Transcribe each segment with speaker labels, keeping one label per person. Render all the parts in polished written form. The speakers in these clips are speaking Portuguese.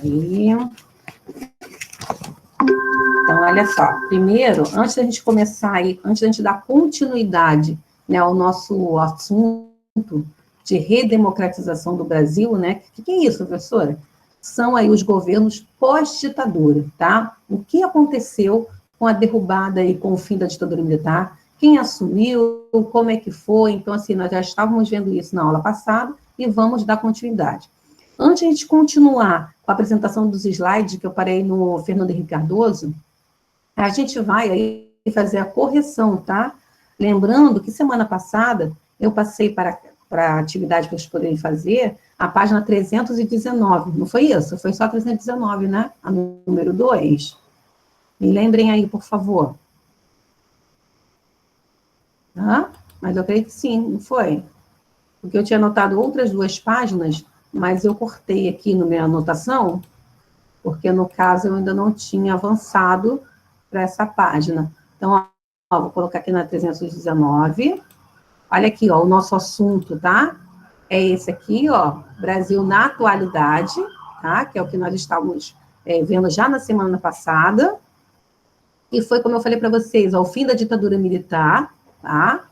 Speaker 1: Aí. Então, olha só. Primeiro, antes da gente começar aí, antes da gente dar continuidade, né, ao nosso assunto de redemocratização do Brasil, né? O que é isso, professora? São aí os governos pós-ditadura, tá? O que aconteceu com a derrubada e com o fim da ditadura militar? Quem assumiu? Como é que foi? Então, assim, nós já estávamos vendo isso na aula passada e vamos dar continuidade. Antes de a gente continuar com a apresentação dos slides, que eu parei no Fernando Henrique Cardoso, a gente vai aí fazer a correção, tá? Lembrando que semana passada eu passei para a atividade para vocês poderem fazer a página 319, não foi isso? Foi só 319, né? A número 2. Me lembrem aí, por favor. Tá? Mas eu creio que sim, não foi? Porque eu tinha anotado outras 2 páginas, mas eu cortei aqui na minha anotação, porque no caso eu ainda não tinha avançado para essa página. Então, ó, vou colocar aqui na 319. Olha aqui, ó, o nosso assunto, tá? É esse aqui, ó, Brasil na atualidade, tá? Que é o que nós estávamos vendo já na semana passada. E foi, como eu falei para vocês, ó, o fim da ditadura militar, tá?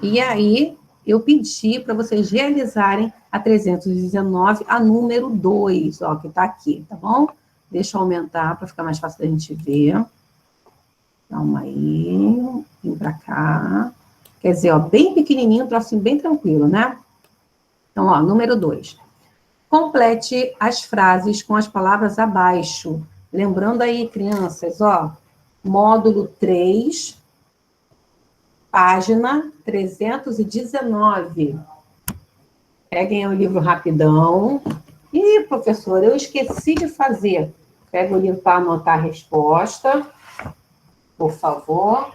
Speaker 1: E aí, eu pedi para vocês realizarem a 319, a número 2, ó, que está aqui, tá bom? Deixa eu aumentar para ficar mais fácil da gente ver. Calma aí, vem para cá. Quer dizer, ó, bem pequenininho, trocinho bem tranquilo, né? Então, ó, número 2. Complete as frases com as palavras abaixo. Lembrando aí, crianças, ó, módulo 3, página 319. Peguem o livro rapidão. Ih, professora, eu esqueci de fazer. Pega o livro para anotar a resposta, por favor.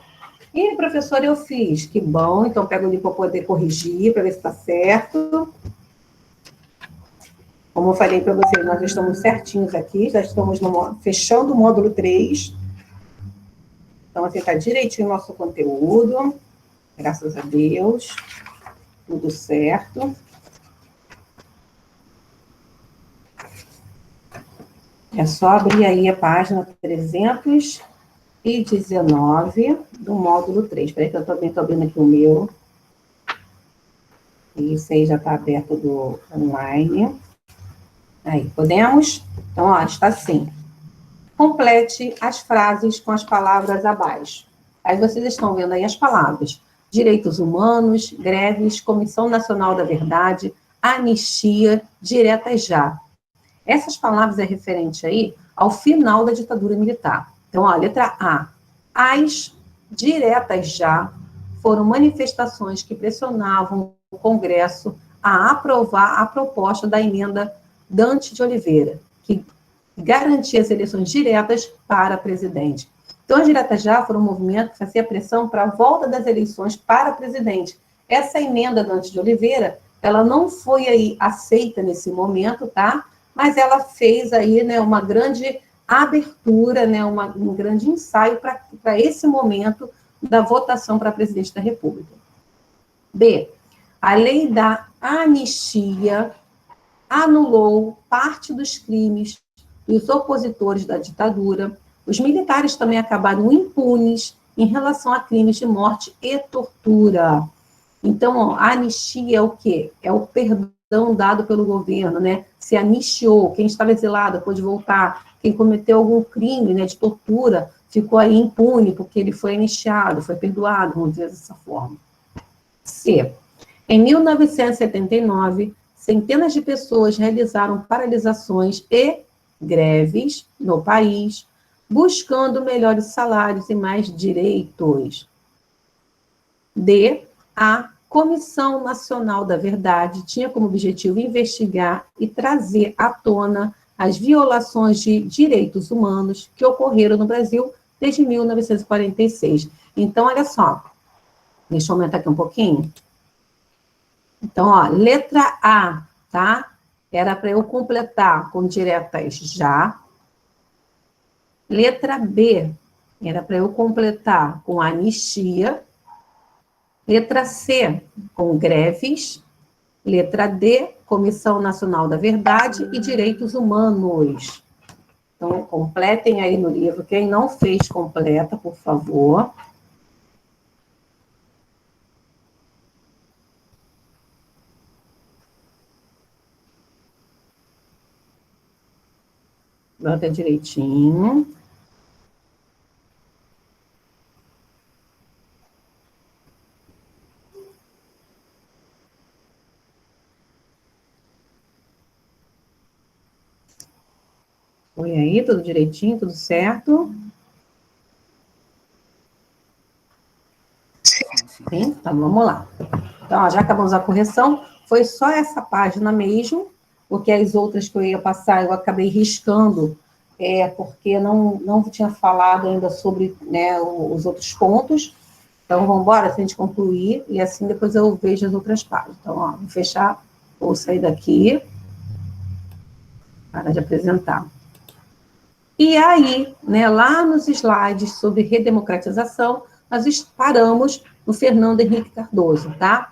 Speaker 1: Ih, professora, eu fiz. Que bom. Então, pega o livro para poder corrigir, para ver se está certo. Como eu falei para vocês, nós estamos certinhos aqui, já estamos fechando o módulo 3. Então, assim, está direitinho o nosso conteúdo. Graças a Deus. Tudo certo. É só abrir aí a página 319 do módulo 3. Espera aí que eu também estou abrindo aqui o meu. Isso aí já está aberto do online. Aí, podemos? Então, ó, está assim. Complete as frases com as palavras abaixo. Aí vocês estão vendo aí as palavras. Direitos humanos, greves, Comissão Nacional da Verdade, anistia, diretas já. Essas palavras é referente aí ao final da ditadura militar. Então, ó, letra A. As diretas já foram manifestações que pressionavam o Congresso a aprovar a proposta da emenda Dante de Oliveira, que garantia as eleições diretas para presidente. Então, as diretas já foram um movimento que fazia pressão para a volta das eleições para presidente. Essa emenda Dante de Oliveira, ela não foi aí aceita nesse momento, tá? Mas ela fez aí, né, uma grande abertura, né, um grande ensaio para esse momento da votação para presidente da República. B. A lei da anistia anulou parte dos crimes dos opositores da ditadura. Os militares também acabaram impunes em relação a crimes de morte e tortura. Então, ó, a anistia é o quê? É o perdão dado pelo governo, né? Se anistiou, quem estava exilado pôde voltar, quem cometeu algum crime, né, de tortura ficou aí impune porque ele foi anistiado, foi perdoado, vamos dizer dessa forma. C. Em 1979, centenas de pessoas realizaram paralisações e greves no país, buscando melhores salários e mais direitos. D. A Comissão Nacional da Verdade tinha como objetivo investigar e trazer à tona as violações de direitos humanos que ocorreram no Brasil desde 1946. Então, olha só, deixa eu aumentar aqui um pouquinho. Então, ó, letra A, tá? Era para eu completar com diretas já. Letra B, era para eu completar com anistia. Letra C, com greves. Letra D, Comissão Nacional da Verdade e Direitos Humanos. Então, completem aí no livro. Quem não fez, completa, por favor. Bota direitinho. Foi aí, tudo direitinho, tudo certo? Sim? Então, vamos lá. Então, ó, já acabamos a correção. Foi só essa página mesmo, porque as outras que eu ia passar, eu acabei riscando, porque não tinha falado ainda sobre, né, os outros pontos. Então, vamos embora, se a gente concluir, e assim depois eu vejo as outras páginas. Então, ó, vou fechar, vou sair daqui, para de apresentar. E aí, né, lá nos slides sobre redemocratização, nós paramos no Fernando Henrique Cardoso, tá?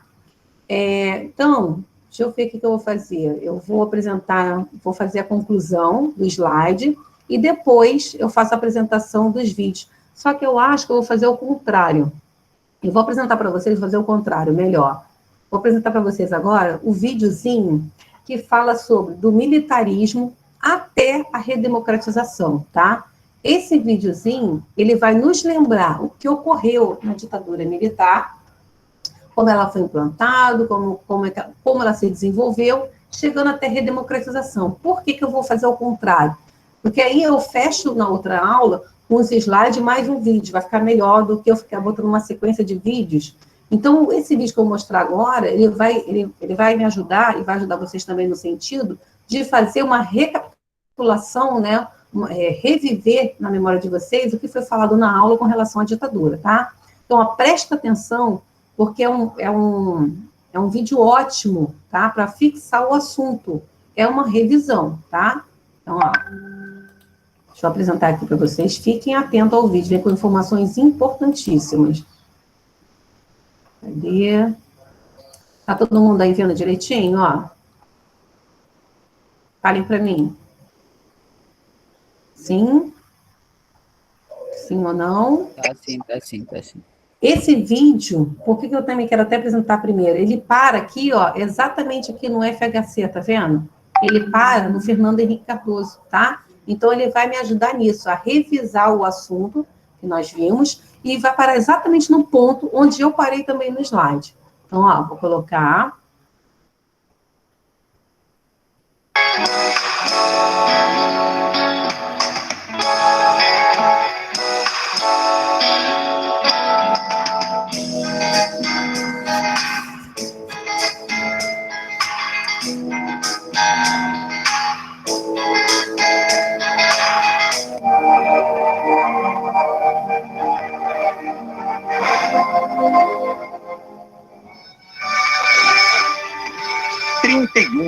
Speaker 1: Então, deixa eu ver o que eu vou fazer. Eu vou apresentar, vou fazer a conclusão do slide e depois eu faço a apresentação dos vídeos. Só que eu acho que eu vou fazer o contrário. Eu vou apresentar para vocês, fazer o contrário, melhor. Vou apresentar para vocês agora o videozinho que fala sobre do militarismo até a redemocratização, tá? Esse videozinho, ele vai nos lembrar o que ocorreu na ditadura militar, como ela foi implantada, como ela se desenvolveu, chegando até a redemocratização. Por que eu vou fazer o contrário? Porque aí eu fecho na outra aula com os slides mais um vídeo, vai ficar melhor do que eu ficar botando uma sequência de vídeos. Então, esse vídeo que eu vou mostrar agora, ele vai me ajudar, e vai ajudar vocês também no sentido de fazer uma recapitulação, né, reviver na memória de vocês o que foi falado na aula com relação à ditadura, tá? Então, ó, presta atenção, porque é um vídeo ótimo, tá? Para fixar o assunto. É uma revisão, tá? Então, ó, deixa eu apresentar aqui para vocês. Fiquem atentos ao vídeo, vem com informações importantíssimas. Cadê? Tá todo mundo aí vendo direitinho, ó? Falem para mim. Sim? Sim ou não?
Speaker 2: Tá sim, tá sim, tá sim.
Speaker 1: Esse vídeo, por que eu também quero até apresentar primeiro? Ele para aqui, ó, exatamente aqui no FHC, tá vendo? Ele para no Fernando Henrique Cardoso, tá? Então, ele vai me ajudar nisso, a revisar o assunto que nós vimos, e vai parar exatamente no ponto onde eu parei também no slide. Então, ó, vou colocar.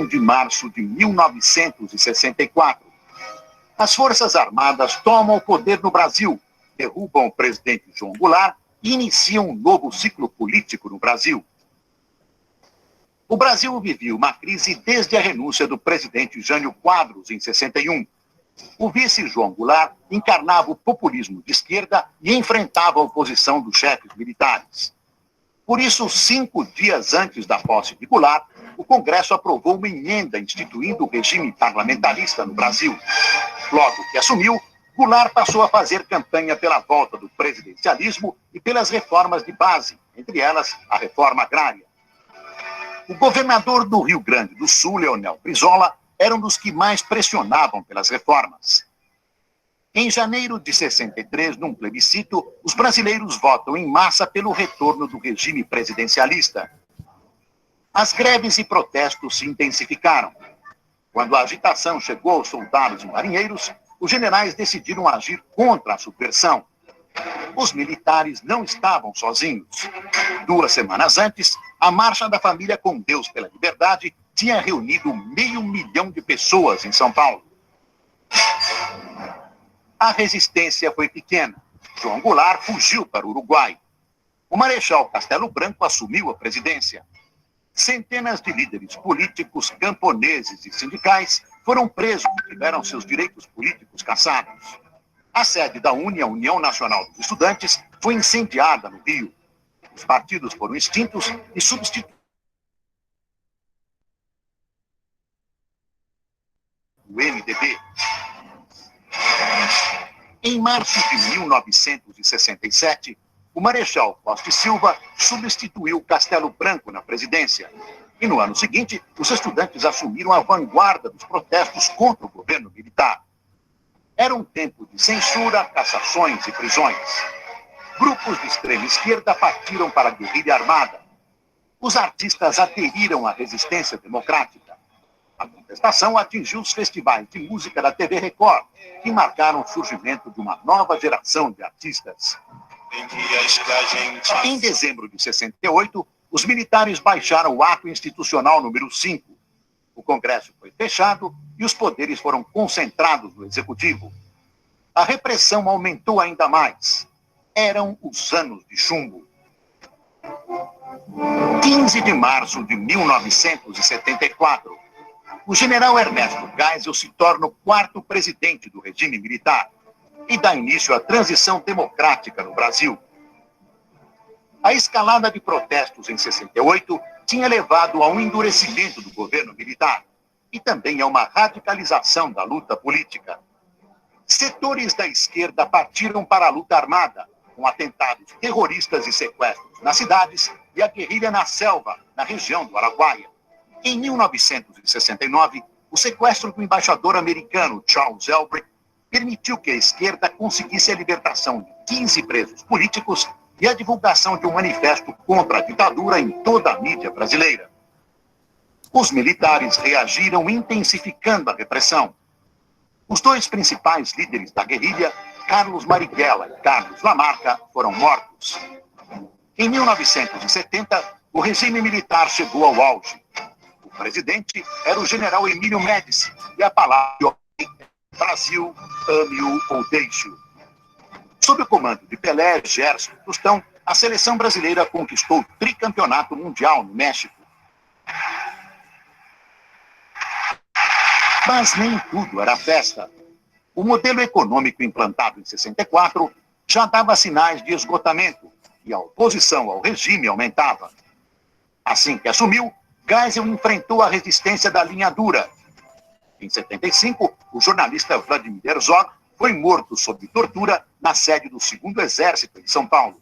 Speaker 3: De março de 1964. As Forças Armadas tomam o poder no Brasil, derrubam o presidente João Goulart e iniciam um novo ciclo político no Brasil. O Brasil vivia uma crise desde a renúncia do presidente Jânio Quadros, em 61. O vice João Goulart encarnava o populismo de esquerda e enfrentava a oposição dos chefes militares. Por isso, 5 dias antes da posse de Goulart, o Congresso aprovou uma emenda instituindo o regime parlamentarista no Brasil. Logo que assumiu, Goulart passou a fazer campanha pela volta do presidencialismo e pelas reformas de base, entre elas a reforma agrária. O governador do Rio Grande do Sul, Leonel Brizola, era um dos que mais pressionavam pelas reformas. Em janeiro de 63, num plebiscito, os brasileiros votam em massa pelo retorno do regime presidencialista. As greves e protestos se intensificaram. Quando a agitação chegou aos soldados e marinheiros, os generais decidiram agir contra a subversão. Os militares não estavam sozinhos. 2 semanas antes, a Marcha da Família com Deus pela Liberdade tinha reunido 500 mil de pessoas em São Paulo. A resistência foi pequena. João Goulart fugiu para o Uruguai. O Marechal Castelo Branco assumiu a presidência. Centenas de líderes políticos, camponeses e sindicais foram presos e tiveram seus direitos políticos cassados. A sede da UNE, a União Nacional dos Estudantes, foi incendiada no Rio. Os partidos foram extintos e substituídos. O MDB. Em março de 1967, o Marechal Costa e Silva substituiu Castelo Branco na presidência. E no ano seguinte, os estudantes assumiram a vanguarda dos protestos contra o governo militar. Era um tempo de censura, cassações e prisões. Grupos de extrema esquerda partiram para a guerrilha armada. Os artistas aderiram à resistência democrática. A contestação atingiu os festivais de música da TV Record, que marcaram o surgimento de uma nova geração de artistas. Em dezembro de 68, os militares baixaram o ato institucional número 5. O Congresso foi fechado e os poderes foram concentrados no Executivo. A repressão aumentou ainda mais. Eram os anos de chumbo. 15 de março de 1974, o general Ernesto Geisel se torna o 4º presidente do regime militar e dá início à transição democrática no Brasil. A escalada de protestos em 68 tinha levado a um endurecimento do governo militar e também a uma radicalização da luta política. Setores da esquerda partiram para a luta armada, com atentados terroristas e sequestros nas cidades e a guerrilha na selva, na região do Araguaia. Em 1969, o sequestro do embaixador americano Charles Elbrick permitiu que a esquerda conseguisse a libertação de 15 presos políticos e a divulgação de um manifesto contra a ditadura em toda a mídia brasileira. Os militares reagiram intensificando a repressão. Os 2 principais líderes da guerrilha, Carlos Marighella e Carlos Lamarca, foram mortos. Em 1970, o regime militar chegou ao auge. O presidente era o general Emílio Médici e a palavra Brasil, ame-o ou deixe-o. Sob o comando de Pelé, Gerson e Tostão, a seleção brasileira conquistou o tricampeonato mundial no México. Mas nem tudo era festa. O modelo econômico implantado em 64 já dava sinais de esgotamento e a oposição ao regime aumentava. Assim que assumiu, Geisel enfrentou a resistência da linha dura. Em 75, o jornalista Vladimir Herzog foi morto sob tortura na sede do 2º Exército em São Paulo.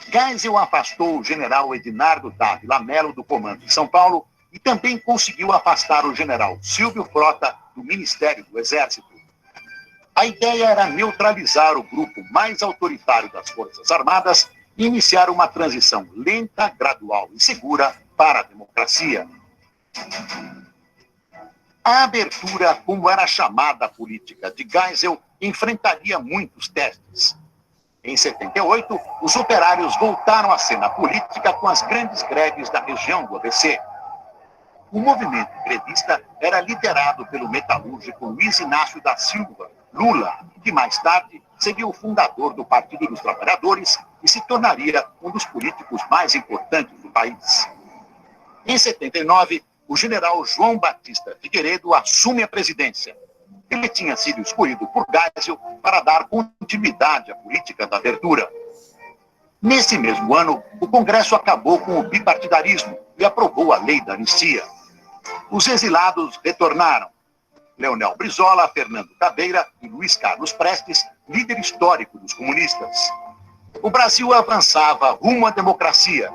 Speaker 3: Geisel afastou o general Edinardo Dávila Mello do comando de São Paulo e também conseguiu afastar o general Silvio Frota do Ministério do Exército. A ideia era neutralizar o grupo mais autoritário das Forças Armadas e iniciar uma transição lenta, gradual e segura para a democracia. A abertura, como era chamada a política de Geisel, enfrentaria muitos testes. Em 78, os operários voltaram à cena política com as grandes greves da região do ABC. O movimento grevista era liderado pelo metalúrgico Luiz Inácio da Silva, Lula, que mais tarde seria o fundador do Partido dos Trabalhadores e se tornaria um dos políticos mais importantes do país. Em 79, o general João Batista Figueiredo assume a presidência. Ele tinha sido escolhido por Geisel para dar continuidade à política da abertura. Nesse mesmo ano, o Congresso acabou com o bipartidarismo e aprovou a lei da anistia. Os exilados retornaram. Leonel Brizola, Fernando Cadeira e Luiz Carlos Prestes, líder histórico dos comunistas. O Brasil avançava rumo à democracia,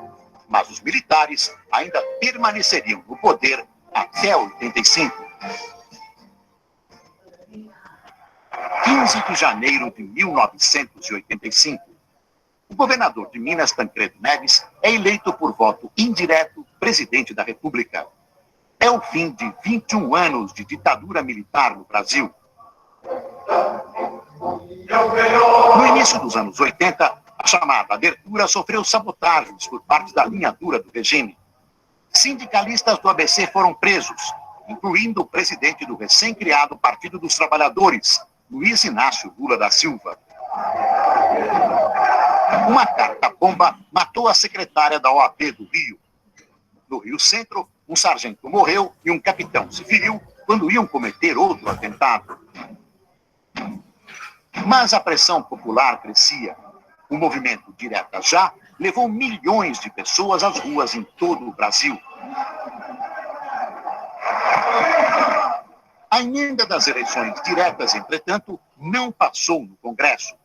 Speaker 3: mas os militares ainda permaneceriam no poder até 85. 15 de janeiro de 1985. O governador de Minas, Tancredo Neves, é eleito por voto indireto presidente da República. É o fim de 21 anos de ditadura militar no Brasil. No início dos anos 80, a chamada abertura sofreu sabotagens por parte da linha dura do regime. Sindicalistas do ABC foram presos, incluindo o presidente do recém-criado Partido dos Trabalhadores, Luiz Inácio Lula da Silva. Uma carta-bomba matou a secretária da OAB do Rio. No Rio Centro, um sargento morreu e um capitão se feriu quando iam cometer outro atentado. Mas a pressão popular crescia. O movimento Direta Já levou milhões de pessoas às ruas em todo o Brasil. A emenda das eleições diretas, entretanto, não passou no Congresso.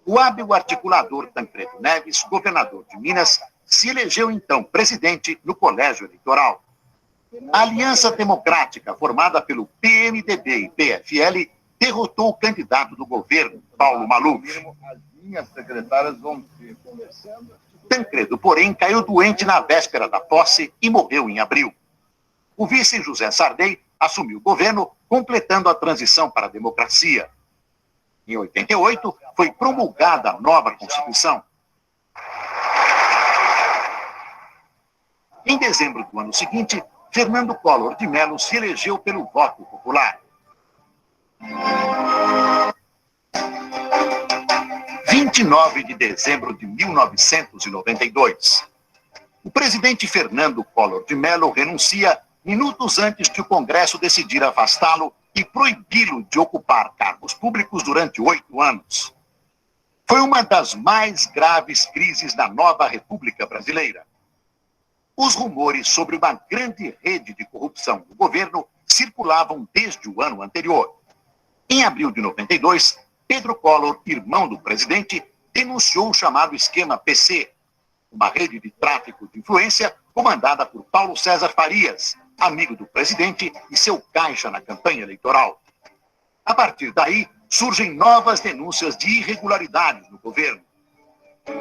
Speaker 3: O hábil articulador Tancredo Neves, governador de Minas, se elegeu então presidente no colégio eleitoral. A Aliança Democrática, formada pelo PMDB e PFL, derrotou o candidato do governo, Paulo Maluf. As minhas secretárias vão ter. Tancredo, porém, caiu doente na véspera da posse e morreu em abril. O vice José Sarney assumiu o governo, completando a transição para a democracia. Em 88, foi promulgada a nova Constituição. Em dezembro do ano seguinte, Fernando Collor de Mello se elegeu pelo voto popular. 29 de dezembro de 1992. O presidente Fernando Collor de Mello renuncia minutos antes de o Congresso decidir afastá-lo e proibi-lo de ocupar cargos públicos durante 8 anos. Foi uma das mais graves crises da nova República Brasileira. Os rumores sobre uma grande rede de corrupção do governo circulavam desde o ano anterior. Em abril de 92, Pedro Collor, irmão do presidente, denunciou o chamado esquema PC, uma rede de tráfico de influência comandada por Paulo César Farias, amigo do presidente e seu caixa na campanha eleitoral. A partir daí, surgem novas denúncias de irregularidades no governo.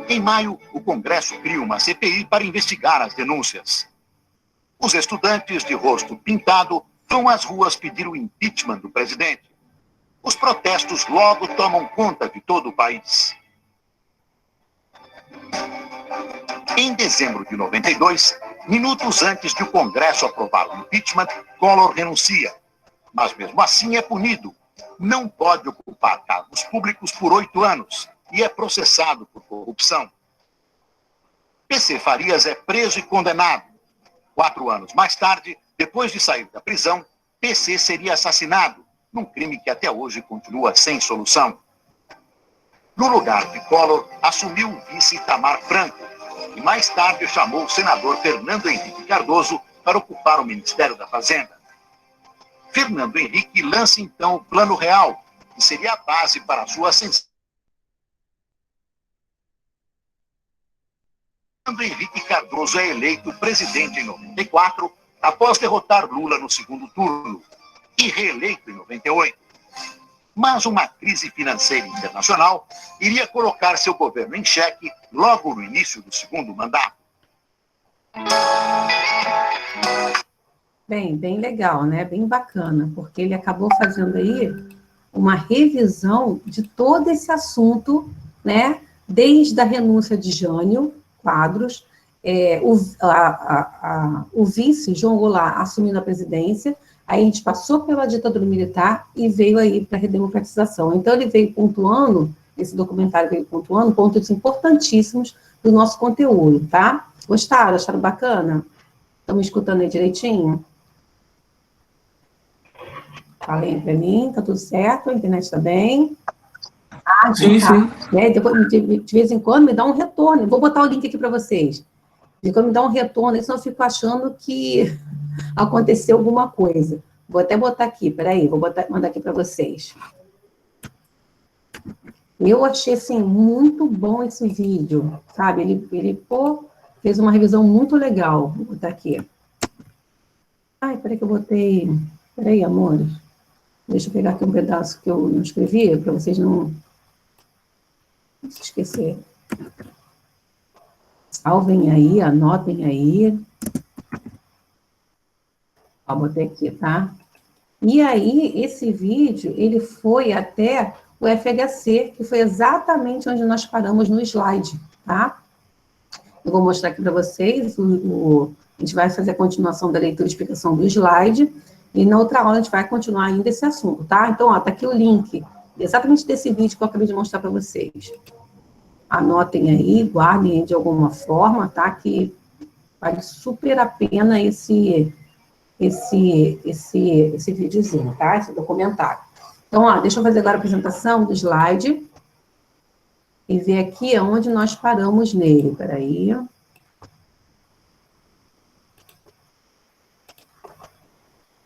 Speaker 3: Em maio, o Congresso cria uma CPI para investigar as denúncias. Os estudantes de rosto pintado vão às ruas pedir o impeachment do presidente. Os protestos logo tomam conta de todo o país. Em dezembro de 92, minutos antes de o Congresso aprovar o impeachment, Collor renuncia. Mas mesmo assim é punido. Não pode ocupar cargos públicos por 8 anos e é processado por corrupção. PC Farias é preso e condenado. 4 anos mais tarde, depois de sair da prisão, PC seria assassinado, num crime que até hoje continua sem solução. No lugar de Collor, assumiu o vice Itamar Franco, e mais tarde chamou o senador Fernando Henrique Cardoso para ocupar o Ministério da Fazenda. Fernando Henrique lança então o Plano Real, que seria a base para a sua ascensão. Fernando Henrique Cardoso é eleito presidente em 94, após derrotar Lula no segundo turno, e reeleito em 98. Mas uma crise financeira internacional iria colocar seu governo em xeque logo no início do segundo mandato.
Speaker 1: Bem legal, né? Bem bacana, porque ele acabou fazendo aí uma revisão de todo esse assunto, né? Desde a renúncia de Jânio Quadros, o vice, João Goulart, assumindo a presidência. Aí a gente passou pela ditadura militar e veio aí para a redemocratização. Então, ele veio pontuando, esse documentário veio pontuando pontos importantíssimos do nosso conteúdo, tá? Gostaram? Acharam bacana? Estão me escutando aí direitinho? Falei para mim, tá tudo certo? A internet está bem? Ah,
Speaker 2: sim,
Speaker 1: tá.
Speaker 2: sim.
Speaker 1: Né? Depois, de vez em quando me dá um retorno. Vou botar o link aqui para vocês. De quando me dá um retorno, senão eu fico achando que aconteceu alguma coisa. Vou até botar aqui, peraí, vou mandar aqui para vocês. Eu achei, assim, muito bom esse vídeo, sabe? Ele fez uma revisão muito legal. Vou botar aqui. Ai, peraí que eu botei... Peraí, amores. Deixa eu pegar aqui um pedaço que eu não escrevi, para vocês não se esquecerem. Salvem aí, anotem aí. Ó, botei aqui, tá? E aí, esse vídeo, ele foi até o FHC, que foi exatamente onde nós paramos no slide, tá? Eu vou mostrar aqui para vocês, a gente vai fazer a continuação da leitura e explicação do slide, e na outra aula a gente vai continuar ainda esse assunto, tá? Então, ó, tá aqui o link, exatamente desse vídeo que eu acabei de mostrar para vocês. Anotem aí, guardem de alguma forma, tá? Que Vale super a pena esse videozinho, tá? Esse documentário. Então, ó, deixa eu fazer agora a apresentação do slide e ver aqui onde nós paramos nele. Peraí.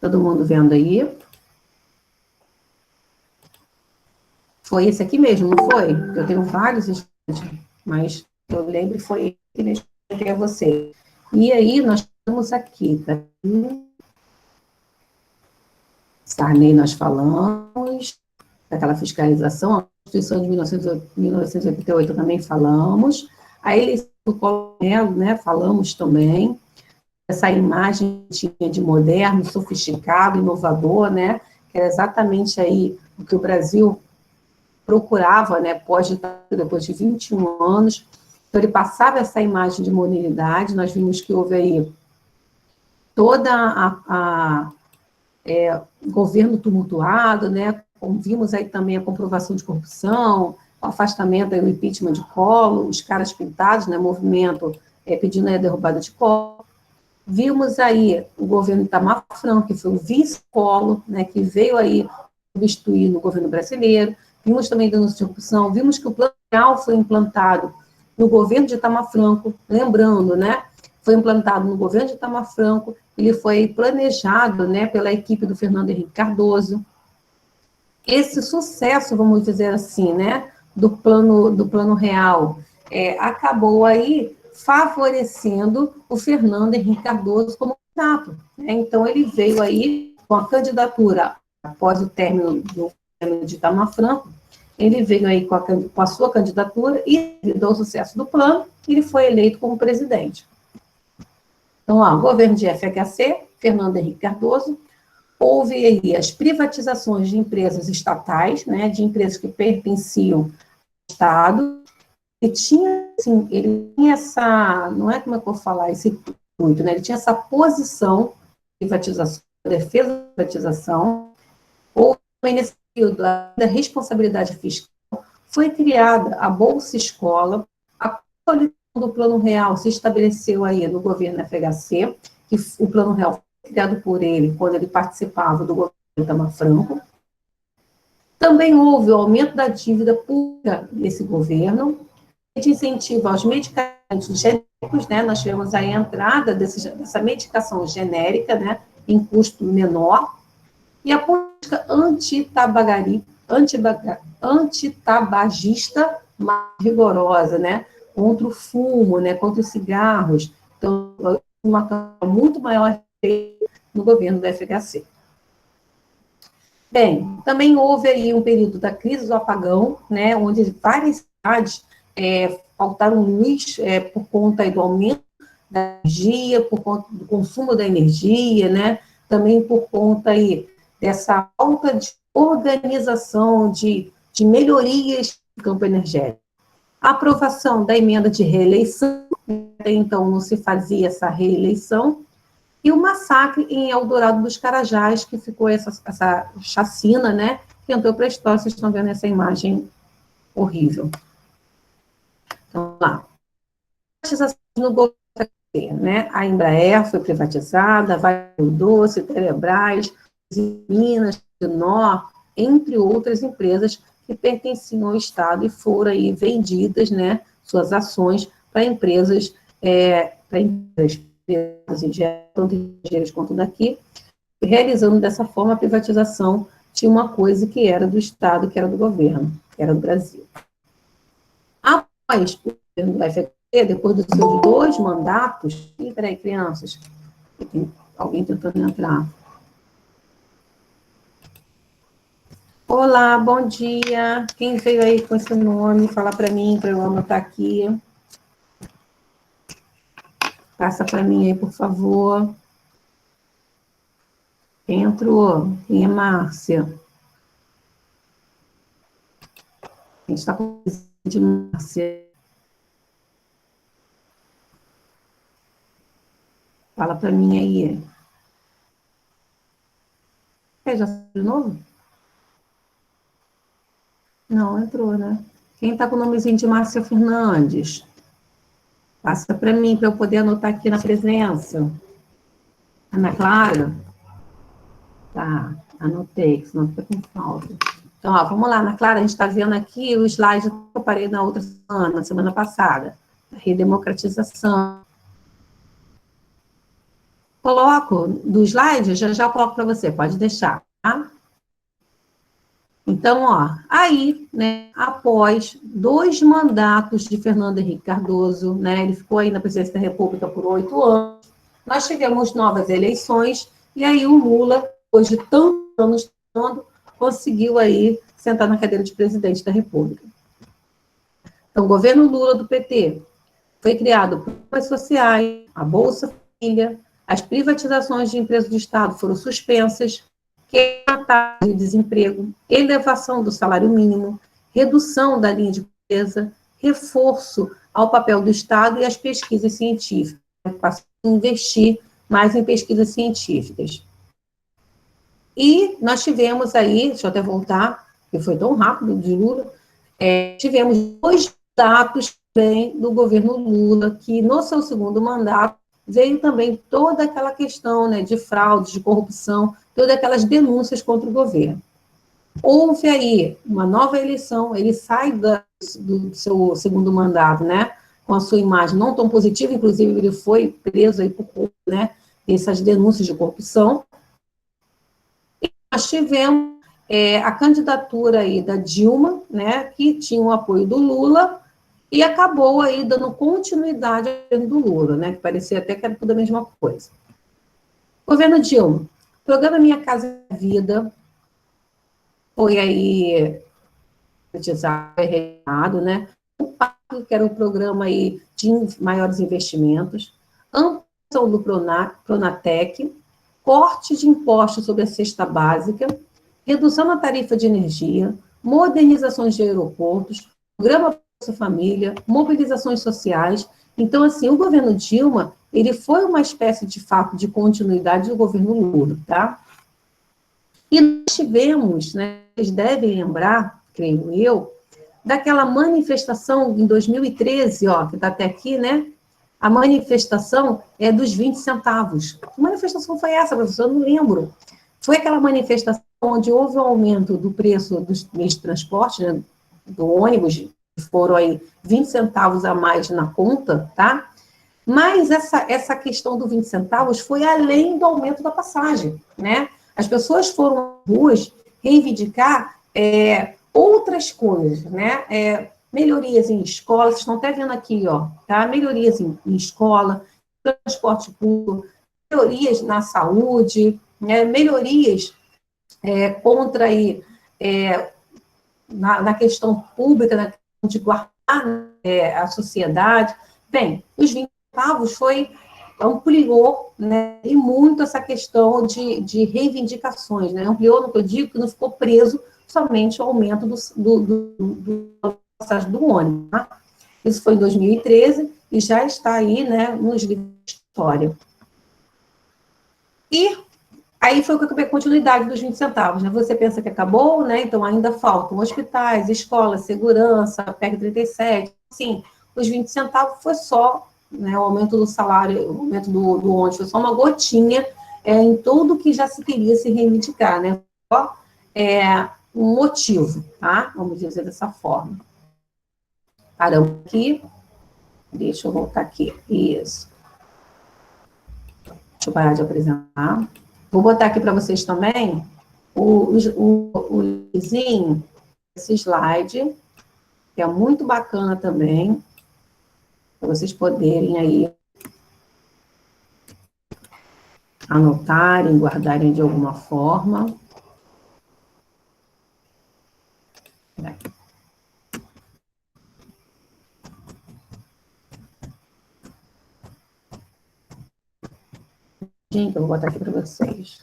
Speaker 1: Todo mundo vendo aí? Foi esse aqui mesmo, não foi? Eu tenho vários slides, mas eu lembro que foi esse que eu expliquei a você. E aí, nós estamos aqui, tá? Sarney nós falamos, daquela fiscalização, a Constituição de 1988 também falamos, a eleição do Collor Mello, né, falamos também, essa imagem tinha de moderno, sofisticado, inovador, né, que era exatamente aí o que o Brasil procurava, né, depois de 21 anos, então ele passava essa imagem de modernidade, nós vimos que houve aí toda governo tumultuado, né? Vimos aí também a comprovação de corrupção, o afastamento, aí, o impeachment de Collor, os caras pintados, né? Movimento pedindo a derrubada de Collor. Vimos aí o governo Itamar Franco, que foi o vice-Collor, né? Que veio aí substituir no governo brasileiro. Vimos também denúncia de corrupção. Vimos que o Plano Real foi implantado no governo de Itamar Franco, lembrando, né? Foi implantado no governo de Itamar Franco, ele foi planejado, né, pela equipe do Fernando Henrique Cardoso. Esse sucesso, vamos dizer assim, né, do plano real, acabou aí favorecendo o Fernando Henrique Cardoso como candidato, né? Então, ele veio aí com a candidatura, após o término do governo de Itamar Franco, ele veio aí com a sua candidatura e, devido ao sucesso do plano, ele foi eleito como presidente. Então, ó, governo de FHC, Fernando Henrique Cardoso, houve aí as privatizações de empresas estatais, né, de empresas que pertenciam ao Estado, e tinha, assim, ele tinha essa, não é como é que eu vou falar, esse intuito, né, ele tinha essa posição de privatização, defesa da privatização, ou também nesse período da responsabilidade fiscal, foi criada a Bolsa Escola, a consolidação do Plano Real se estabeleceu aí no governo FHC, que o Plano Real foi criado por ele quando ele participava do governo Itamar Franco. Também houve o aumento da dívida pública nesse governo, de incentivo aos medicamentos genéricos, né? Nós tivemos aí a entrada dessa medicação genérica, né, em custo menor, e a política antitabagista mais rigorosa, né, contra o fumo, né, contra os cigarros. Então, uma campanha muito maior no governo do FHC. Bem, também houve aí um período da crise do apagão, né, onde várias cidades faltaram luz por conta aí do aumento da energia, por conta do consumo da energia, né, também por conta aí dessa falta de organização, de melhorias no campo energético. A aprovação da emenda de reeleição, até então não se fazia essa reeleição, e o massacre em Eldorado dos Carajás, que ficou essa chacina, né, que entrou para a história, vocês estão vendo essa imagem horrível. Então, lá. Privatização no governo, né, a Embraer foi privatizada, Vale do Doce, Telebrás, Minas, Nor, entre outras empresas que pertenciam ao Estado e foram aí vendidas, né, suas ações para empresas tanto estrangeiras quanto daqui, realizando dessa forma a privatização de uma coisa que era do Estado, que era do governo, que era do Brasil. Após o governo do FHC, depois dos seus 2 mandatos, peraí, crianças, tem alguém tentando entrar. Olá, bom dia. Quem veio aí com esse nome, fala para mim, para eu anotar aqui. Passa para mim aí, por favor. Quem entrou? Quem é Márcia? A gente está com de Márcia. Fala para mim aí. Já saiu de novo? Não, entrou, né? Quem está com o nomezinho de Márcia Fernandes? Passa para mim, para eu poder anotar aqui na presença. Ana Clara? Tá, anotei, senão fica com falta. Então, ó, vamos lá, Ana Clara, a gente está vendo aqui o slide que eu parei na outra semana passada. A redemocratização. Coloco do slide, já coloco para você, pode deixar, tá? Então, ó, aí, né, após 2 mandatos de Fernando Henrique Cardoso, né, ele ficou aí na presidência da República por 8 anos, nós tivemos novas eleições, e aí o Lula, depois de tantos anos, conseguiu aí sentar na cadeira de presidente da República. Então, o governo Lula do PT foi criado programas sociais, a Bolsa Família, as privatizações de empresas do Estado foram suspensas, taxa de desemprego, elevação do salário mínimo, redução da linha de pobreza, reforço ao papel do Estado e às pesquisas científicas, para investir mais em pesquisas científicas. E nós tivemos aí, deixa eu até voltar, porque foi tão rápido de Lula, tivemos 2 dados também do governo Lula, que no seu segundo mandato veio também toda aquela questão, né, de fraude, de corrupção, todas aquelas denúncias contra o governo. Houve aí uma nova eleição, ele sai do seu segundo mandato, né, com a sua imagem não tão positiva, inclusive ele foi preso aí por conta, né, dessas denúncias de corrupção. E nós tivemos a candidatura aí da Dilma, né, que tinha o apoio do Lula, e acabou aí dando continuidade ao governo do Lula, né, que parecia até que era tudo a mesma coisa. Governo Dilma, programa Minha Casa Vida, foi aí realizado, né, o PAC, que era um programa aí de maiores investimentos, ampliação do Pronatec, corte de impostos sobre a cesta básica, redução na tarifa de energia, modernizações de aeroportos, programa Bolsa Família, mobilizações sociais. Então, assim, o governo Dilma, ele foi uma espécie de fato de continuidade do governo Lula, tá? E nós tivemos, né, vocês devem lembrar, creio eu, daquela manifestação em 2013, ó, que está até aqui, né? A manifestação é dos 20 centavos. Que manifestação foi essa, professor? Eu não lembro. Foi aquela manifestação onde houve um aumento do preço dos meios de transporte, né, do ônibus, foram aí 20 centavos a mais na conta, tá? Mas essa questão do 20 centavos foi além do aumento da passagem, né? As pessoas foram às ruas reivindicar outras coisas, né? Melhorias em escola, vocês estão até vendo aqui, ó, tá? Melhorias em escola, transporte público, melhorias na saúde, né? Melhorias contra aí, na questão pública, na questão de guardar a sociedade. Bem, os 20 centavos ampliou, né, e muito essa questão de reivindicações, né? Ampliou, no que eu digo, que não ficou preso somente ao aumento do passagem do ônibus, tá? Isso foi em 2013 e já está aí, né, nos livros de história. E aí foi a continuidade dos 20 centavos, né? Você pensa que acabou, né? Então ainda faltam hospitais, escolas, segurança, PEC 37, sim, os 20 centavos foi só, né, o aumento do salário, o aumento do ônibus, foi só uma gotinha em tudo que já se queria se reivindicar, né? Só um motivo, tá? Vamos dizer dessa forma. Paramos aqui. Deixa eu voltar aqui. Isso. Deixa eu parar de apresentar. Vou botar aqui para vocês também o linkzinho, esse slide, que é muito bacana também, para vocês poderem aí anotarem, guardarem de alguma forma. Gente, eu vou botar aqui para vocês.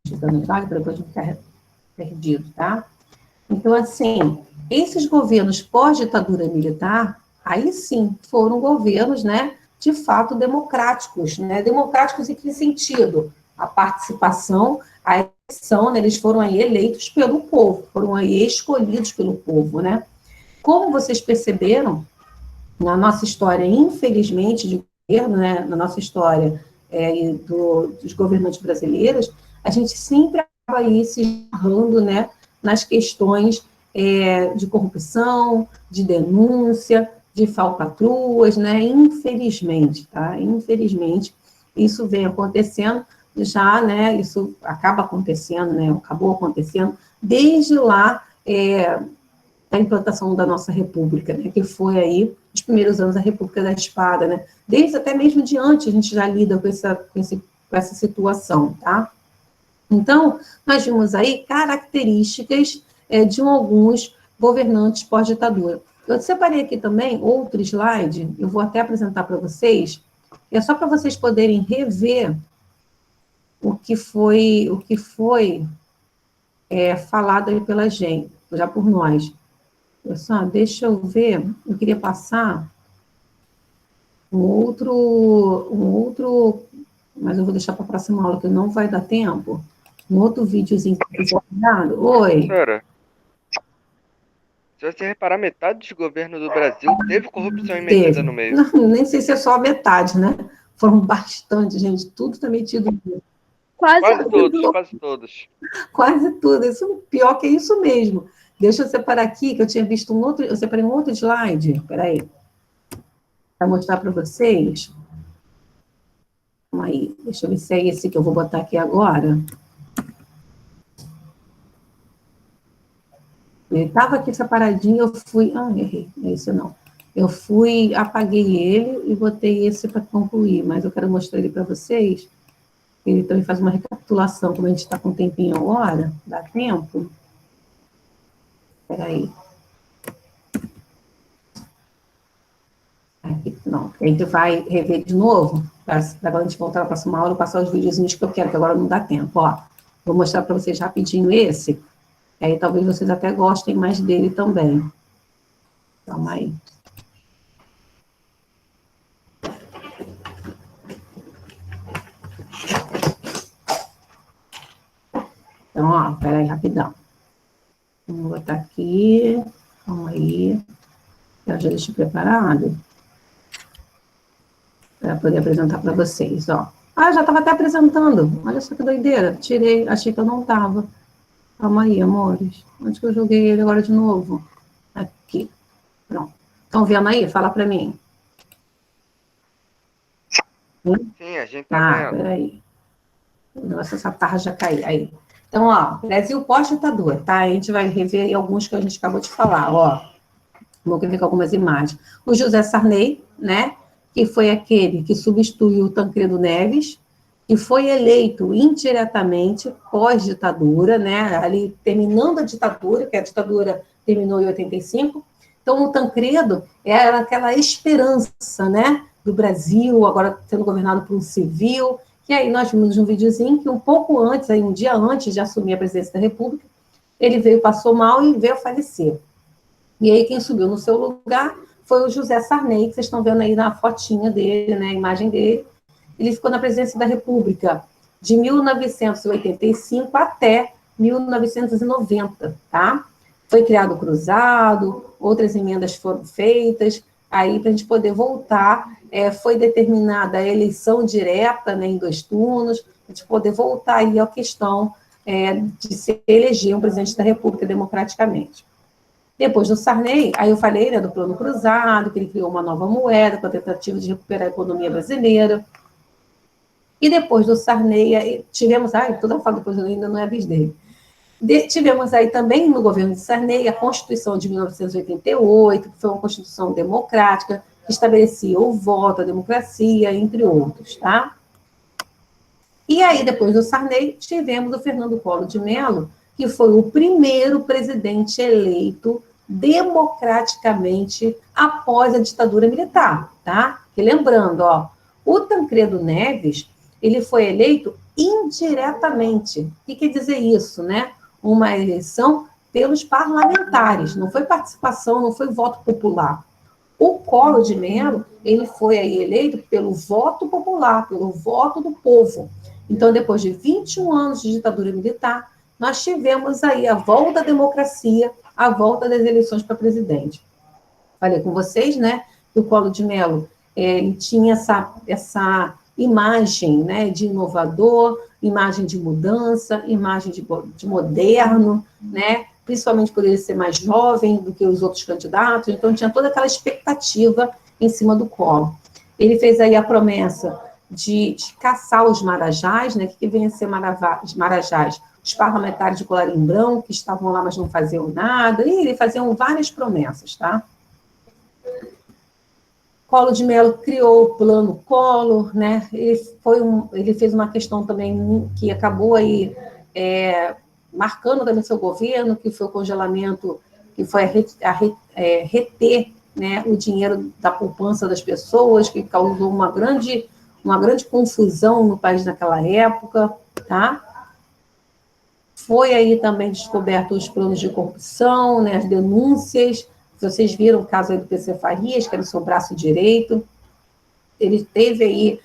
Speaker 1: Dando slide para depois não ficar perdido, tá? Então, assim, esses governos pós-ditadura militar, aí sim, foram governos, né, de fato democráticos, né? Democráticos em que sentido? A participação, a eleição, né, eles foram aí eleitos pelo povo, foram aí escolhidos pelo povo, né? Como vocês perceberam, na nossa história, infelizmente, de governo, né, na nossa história dos governantes brasileiros, a gente sempre acaba aí se esbarrando, né, nas questões de corrupção, de denúncia, de falcatruas, né, infelizmente, tá? Infelizmente, isso vem acontecendo já, né, isso acaba acontecendo, né, acabou acontecendo desde lá, a implantação da nossa república, né, que foi aí os primeiros anos da República da Espada, né, desde até mesmo de antes a gente já lida com essa situação, tá? Então, nós vimos aí características de alguns governantes pós-ditadura. Eu separei aqui também outro slide, eu vou até apresentar para vocês, é só para vocês poderem rever o que foi falado aí pela gente, já por nós. Pessoal, deixa eu ver, eu queria passar um outro, mas eu vou deixar para a próxima aula, que não vai dar tempo. Um outro videozinho que eu tinha dado. Oi.
Speaker 2: Professora, se você reparar, metade dos governos do Brasil teve corrupção metida no meio.
Speaker 1: Não, nem sei se é só a metade, né? Foram bastante, gente. Tudo está metido.
Speaker 2: Quase todos.
Speaker 1: Quase tudo. Isso, pior que é isso mesmo. Deixa eu separar aqui, que eu tinha visto um outro. Eu separei um outro slide. Espera aí. Para mostrar para vocês. Calma aí. Deixa eu ver se é esse que eu vou botar aqui agora. Ele estava aqui separadinho, eu fui... Ah, errei. Não é esse não. Eu fui, apaguei ele e botei esse para concluir, mas eu quero mostrar ele para vocês. Ele também faz uma recapitulação, como a gente está com um tempinho agora, dá tempo. Espera aí. Aqui, não, a gente vai rever de novo, para quando a gente voltar para a próxima aula, eu passar os videozinhos que eu quero, que agora não dá tempo. Ó, vou mostrar para vocês rapidinho esse, aí talvez vocês até gostem mais dele também. Calma aí. Então, ó, peraí, rapidão. Vou botar aqui, calma aí. Eu já deixo preparado para poder apresentar para vocês, ó. Ah, já estava até apresentando. Olha só que doideira. Tirei, achei que eu não estava. Calma aí, amores. Onde que eu joguei ele agora de novo? Aqui. Pronto. Estão vendo aí? Fala para mim.
Speaker 2: Sim, a gente tá vendo.
Speaker 1: Peraí. Nossa, essa tarra já caiu. Aí. Então, ó, Brasil pós-ditadura, tá? A gente vai rever aí alguns que a gente acabou de falar, ó. Vou ver com algumas imagens. O José Sarney, né? Que foi aquele que substituiu o Tancredo Neves, que foi eleito indiretamente pós-ditadura, né? Ali terminando a ditadura, que a ditadura terminou em 85. Então, o Tancredo era aquela esperança, né? Do Brasil, agora sendo governado por um civil. E aí nós vimos um videozinho que um pouco antes, aí um dia antes de assumir a presidência da República, ele veio, passou mal e veio a falecer. E aí quem subiu no seu lugar foi o José Sarney, que vocês estão vendo aí na fotinha dele, né, a imagem dele. Ele ficou na presidência da República de 1985 até 1990, tá? Foi criado o cruzado, outras emendas foram feitas, aí para a gente poder voltar, foi determinada a eleição direta, né, em 2 turnos, para a gente poder voltar aí à questão de se eleger um presidente da República democraticamente. Depois do Sarney, aí eu falei, né, do plano cruzado, que ele criou uma nova moeda com a tentativa de recuperar a economia brasileira. E depois do Sarney, tivemos, toda a fala depois ainda não é a vez dele. Tivemos aí também no governo de Sarney a Constituição de 1988, que foi uma Constituição democrática, que estabelecia o voto, a democracia, entre outros, tá? E aí, depois do Sarney, tivemos o Fernando Collor de Mello, que foi o primeiro presidente eleito democraticamente após a ditadura militar, tá? E lembrando, ó, o Tancredo Neves, ele foi eleito indiretamente. O que quer dizer isso, né? Uma eleição pelos parlamentares, não foi participação, não foi voto popular. O Collor de Mello, ele foi aí eleito pelo voto popular, pelo voto do povo. Então, depois de 21 anos de ditadura militar, nós tivemos aí a volta da democracia, a volta das eleições para presidente. Falei com vocês, né, que o Collor de Mello ele tinha essa imagem, né, de inovador, imagem de mudança, imagem de moderno, né, principalmente por ele ser mais jovem do que os outros candidatos, então tinha toda aquela expectativa em cima do Collor. Ele fez aí a promessa de caçar os marajás, né, que vem a ser marajás, os parlamentares de colarinho branco, que estavam lá, mas não faziam nada, e ele fazia várias promessas, tá? Collor de Mello criou o plano Collor, né? Ele fez uma questão também que acabou aí marcando também seu governo, que foi o congelamento, que foi reter, né, o dinheiro da poupança das pessoas, que causou uma grande confusão no país naquela época, tá? Foi aí também descoberto os planos de corrupção, né, as denúncias. Vocês viram o caso aí do PC Farias, que era o seu braço direito. Ele teve aí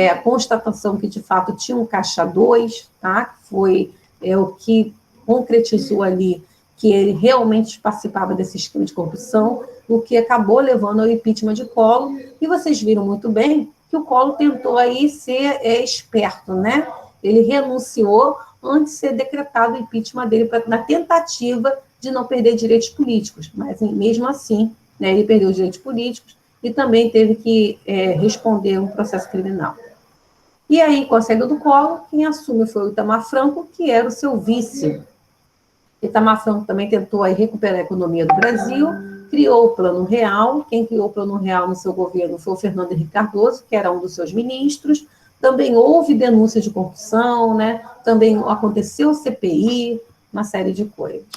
Speaker 1: a constatação que, de fato, tinha um caixa 2, tá? Foi o que concretizou ali que ele realmente participava desse esquema de corrupção, o que acabou levando ao impeachment de Collor. E vocês viram muito bem que o Collor tentou aí ser esperto, né? Ele renunciou antes de ser decretado o impeachment dele na tentativa de não perder direitos políticos, mas mesmo assim, né, ele perdeu os direitos políticos e também teve que responder um processo criminal. E aí, com a saída do Collor, quem assume foi o Itamar Franco, que era o seu vice. Itamar Franco também tentou aí recuperar a economia do Brasil, criou o Plano Real. Quem criou o Plano Real no seu governo foi o Fernando Henrique Cardoso, que era um dos seus ministros. Também houve denúncia de corrupção, né? Também aconteceu CPI, uma série de coisas.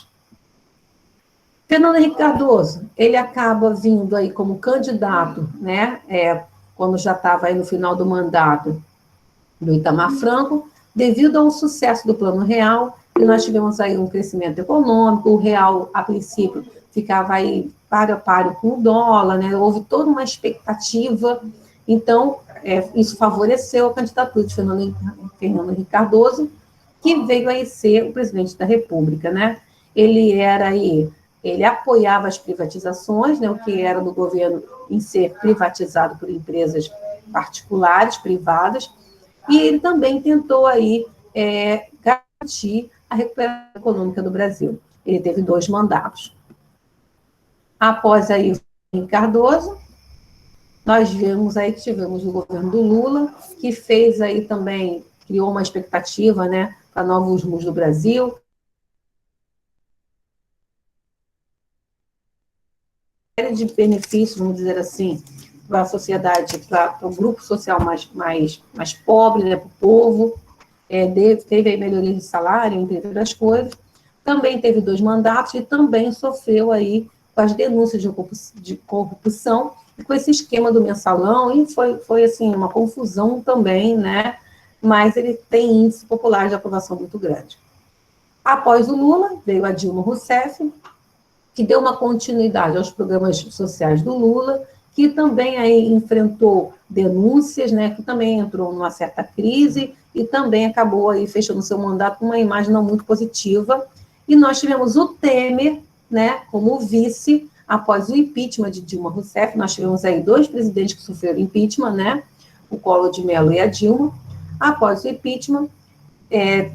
Speaker 1: Fernando Henrique Cardoso, ele acaba vindo aí como candidato, né? Quando já estava aí no final do mandato do Itamar Franco, devido ao sucesso do Plano Real, e nós tivemos aí um crescimento econômico, o real, a princípio, ficava aí páreo a páreo com o dólar, né? Houve toda uma expectativa, então, isso favoreceu a candidatura de Fernando Henrique Cardoso, que veio aí ser o presidente da República, né? Ele apoiava as privatizações, né, o que era do governo em ser privatizado por empresas particulares, privadas, e ele também tentou aí garantir a recuperação econômica do Brasil. Ele teve 2 mandatos. Após aí o Cardoso, nós vemos aí que tivemos o governo do Lula, que fez aí também, criou uma expectativa, né, para novos rumos do Brasil, de benefícios, vamos dizer assim, para a sociedade, para o grupo social mais pobre, né, para o povo, teve aí melhoria de salário, entre outras coisas, também teve 2 mandatos e também sofreu aí com as denúncias de corrupção, com esse esquema do mensalão, e foi assim, uma confusão também, né, mas ele tem índice popular de aprovação muito grande. Após o Lula, veio a Dilma Rousseff, que deu uma continuidade aos programas sociais do Lula, que também aí enfrentou denúncias, né, que também entrou numa certa crise e também acabou aí fechando seu mandato com uma imagem não muito positiva. E nós tivemos o Temer, né, como vice, após o impeachment de Dilma Rousseff. Nós tivemos aí 2 presidentes que sofreram impeachment, né, o Collor de Mello e a Dilma. Após o impeachment,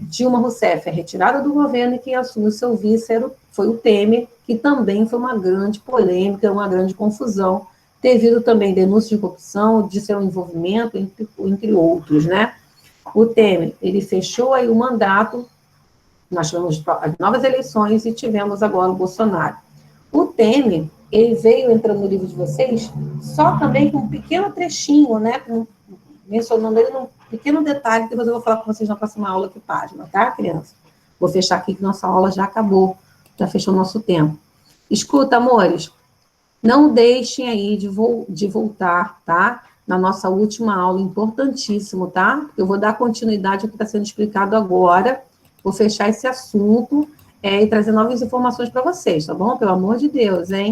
Speaker 1: Dilma Rousseff é retirada do governo e quem assume o seu vice foi o Temer, que também foi uma grande polêmica, uma grande confusão, devido também a denúncias de corrupção, de seu envolvimento, entre outros, né? O Temer, ele fechou aí o mandato, nós tivemos as novas eleições e tivemos agora o Bolsonaro. O Temer, ele veio entrando no livro de vocês, só também com um pequeno trechinho, né? Mencionando ele num pequeno detalhe, que depois eu vou falar com vocês na próxima aula, que página, tá, criança? Vou fechar aqui, que nossa aula já acabou, já fechou o nosso tempo. Escuta, amores, não deixem aí de voltar, tá? Na nossa última aula, importantíssimo, tá? Eu vou dar continuidade ao que está sendo explicado agora, vou fechar esse assunto e trazer novas informações para vocês, tá bom? Pelo amor de Deus, hein?